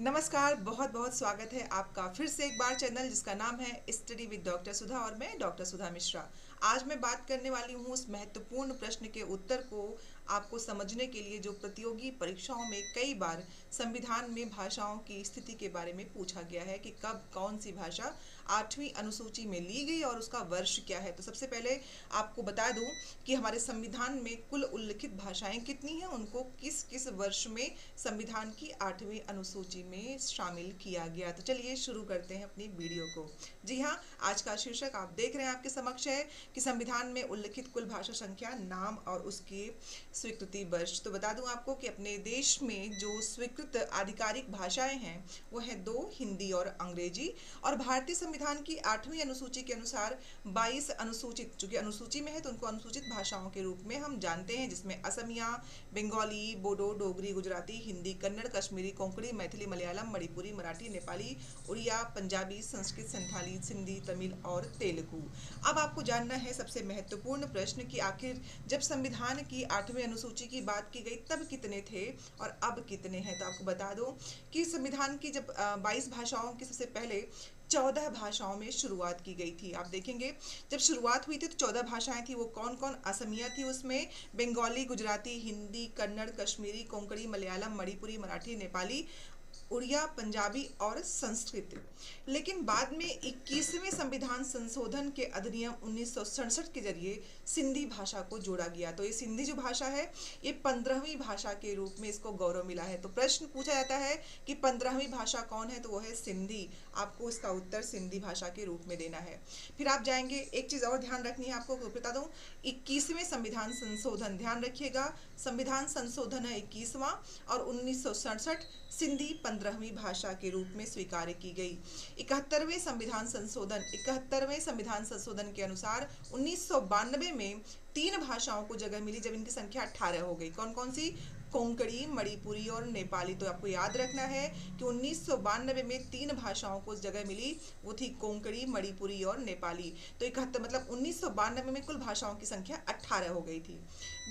नमस्कार, बहुत बहुत स्वागत है आपका फिर से एक बार चैनल जिसका नाम है स्टडी विद डॉक्टर सुधा और मैं डॉक्टर सुधा मिश्रा। आज मैं बात करने वाली हूँ उस महत्वपूर्ण प्रश्न के उत्तर को आपको समझने के लिए जो प्रतियोगी परीक्षाओं में कई बार संविधान में भाषाओं की स्थिति के बारे में पूछा गया है कि कब कौन सी भाषा 8वीं अनुसूची में ली गई और उसका वर्ष क्या है। तो सबसे पहले आपको बता दूं कि हमारे संविधान में कुल उल्लिखित भाषाएं कितनी हैं, उनको किस किस वर्ष में संविधान की 8वीं अनुसूची में शामिल किया गया। तो चलिए शुरू करते हैं अपनी वीडियो को। जी हाँ, आज का शीर्षक आप देख रहे हैं आपके समक्ष है कि संविधान में उल्लिखित कुल भाषा संख्या, नाम और उसके स्वीकृति वर्ष। तो बता दूं आपको कि अपने देश में जो स्वीकृत आधिकारिक भाषाएं हैं वो है दो, हिंदी और अंग्रेजी। और भारतीय संविधान की 8वीं अनुसूची के अनुसार 22 अनुसूचित, जो कि अनुसूची में है तो उनको अनुसूचित भाषाओं के रूप में हम जानते हैं, जिसमें असमिया, बंगाली, बोडो, डोगरी, गुजराती, हिंदी, कन्नड़, कश्मीरी, कोंकणी, मैथिली, मलयालम, मणिपुरी, मराठी, नेपाली, उड़िया, पंजाबी, संस्कृत, संथाली, सिंधी, तमिल और तेलुगु। अब आपको जानना है सबसे महत्वपूर्ण प्रश्न कि आखिर जब संविधान की 8वीं अनुसूची की बात की गई तब कितने थे और अब कितने हैं। तो आपको बता दो कि संविधान की जब 22 भाषाओं की सबसे पहले 14 भाषाओं में शुरुआत की गई थी। आप देखेंगे जब शुरुआत हुई थी तो 14 भाषाएं थी। वो कौन कौन? असमिया थी, उसमें बंगाली, गुजराती, हिंदी, कन्नड़, कश्मीरी, कोंकणी, मलयालम, मणिपुरी, मराठी, नेपाली, उड़िया, पंजाबी और संस्कृत। लेकिन बाद में 21वें संविधान संशोधन के अधिनियम 1967 के जरिए सिंधी भाषा को जोड़ा गया। तो ये सिंधी जो भाषा है ये 15वीं भाषा के रूप में इसको गौरव मिला है। तो प्रश्न पूछा जाता है कि 15वीं भाषा कौन है, तो वो है सिंधी। आपको इसका उत्तर सिंधी भाषा के रूप में देना है। फिर आप जाएंगे, एक चीज़ और ध्यान रखनी है आपको, बता दूं 21वें संविधान संशोधन, ध्यान रखिएगा, संविधान संशोधन है 21वां और 1967 सिंधी 15वीं भाषा के रूप में स्वीकार की गई। 71वें संविधान संशोधन के अनुसार 1992 में 3 भाषाओं को जगह मिली जब इनकी संख्या 18 हो गई। कौन कौन सी? कोंकणी, मणिपुरी और नेपाली। तो आपको याद रखना है कि 1992 में 3 भाषाओं को जगह मिली, वो थी कोंकणी, मणिपुरी और नेपाली। तो 71 मतलब 1992 में कुल भाषाओं की संख्या 18 हो गई थी।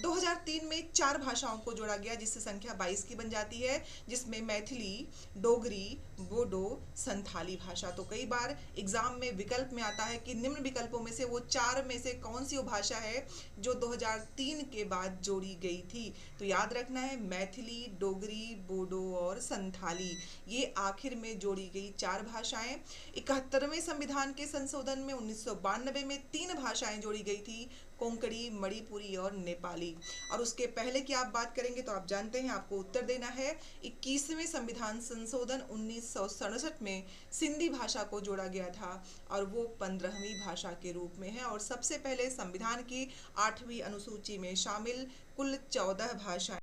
2003 में 4 भाषाओं को जोड़ा गया जिससे संख्या 22 की बन जाती है, जिसमें मैथिली, डोगरी, बोडो, संथाली भाषा। तो कई बार एग्जाम में विकल्प में आता है कि निम्न विकल्पों में से वो 4 में से कौन सी वो भाषा है जो 2003 के बाद जोड़ी गई थी। तो याद रखना है मैथिली, डोगरी, बोडो और संथाली, ये आखिर में जोड़ी गई 4 भाषाएं। 71वें संविधान के संशोधन में 1992 में 3 भाषाएं जोड़ी गई थी, कोंकणी, मणिपुरी और नेपाली। और उसके पहले की आप बात करेंगे तो आप जानते हैं आपको उत्तर देना है 21वें संविधान संशोधन 1967 में सिंधी भाषा को जोड़ा गया था और वो 15वीं भाषा के रूप में है। और सबसे पहले संविधान की 8वीं अनुसूची में शामिल कुल 14 भाषाएं